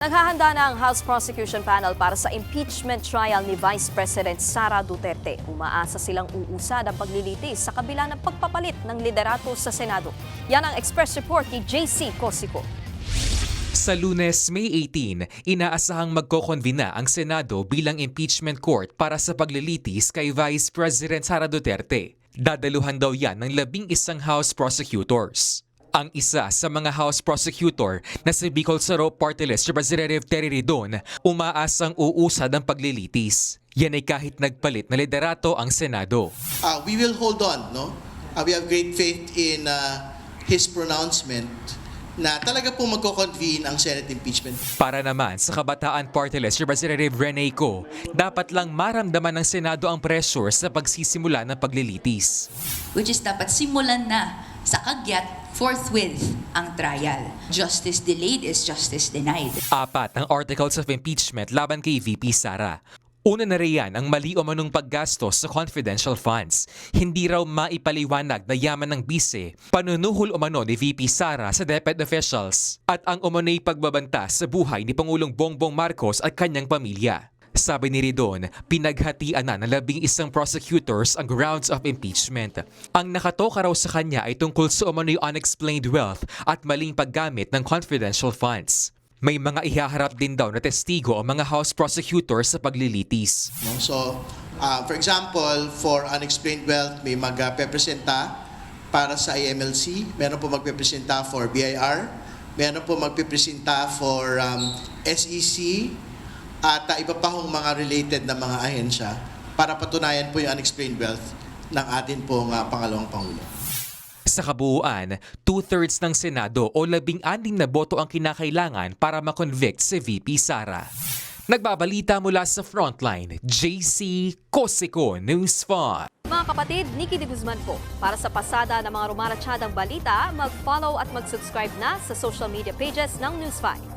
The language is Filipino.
Naghahanda na ang House Prosecution Panel para sa impeachment trial ni Vice President Sara Duterte. Umaasa silang uusad ang paglilitis sa kabila ng pagpapalit ng liderato sa Senado. Yan ang Express Report ni JC Cosico. Sa Lunes, May 18, inaasahang magkoconvene na ang Senado bilang impeachment court para sa paglilitis kay Vice President Sara Duterte. Dadaluhan daw yan ng 11 House prosecutors. Ang isa sa mga House prosecutor na si Bicol Saro Party List Representative Terry Ridon, umaasang uusad ang paglilitis. Yan ay kahit nagpalit na liderato ang Senado. We will hold on, no? We have great faith in his pronouncement na talaga po magko-convene ang Senate impeachment. Para naman sa Kabataan Party List Representative Rene Co, dapat lang maramdaman ng Senado ang pressure sa pagsisimula ng paglilitis. Which is dapat simulan na sa kagyat forthwith ang trial. Justice delayed is justice denied. 4 ang articles of impeachment laban kay VP Sara. Una na riyan ang mali o manong paggastos sa confidential funds. Hindi raw maipaliwanag na yaman ng bise, panunuhol umano ni VP Sara sa DepEd officials at ang umano'y pagbabanta sa buhay ni Pangulong Bongbong Marcos at kanyang pamilya. Sabi ni Ridon, pinaghatian na ng 11 prosecutors ang grounds of impeachment. Ang nakatoka raw sa kanya ay tungkol sa umano'y unexplained wealth at maling paggamit ng confidential funds. May mga ihaharap din daw na testigo o mga House prosecutors sa paglilitis. So, for example, for unexplained wealth, may magpepresenta para sa IMLC, meron po magpepresenta for BIR, meron po magpepresenta for SEC, at iba pa hong mga related na mga ahensya para patunayan po yung unexplained wealth ng atin pong pangalawang Pangulo. Sa kabuuan, 2/3 ng Senado o 16 na boto ang kinakailangan para makonvict si VP Sara. Nagbabalita mula sa Frontline, JC Cosico, News 5. Mga kapatid, Nikki de Guzman po. Para sa pasada ng mga rumaratsyadang balita, mag-follow at mag-subscribe na sa social media pages ng News 5.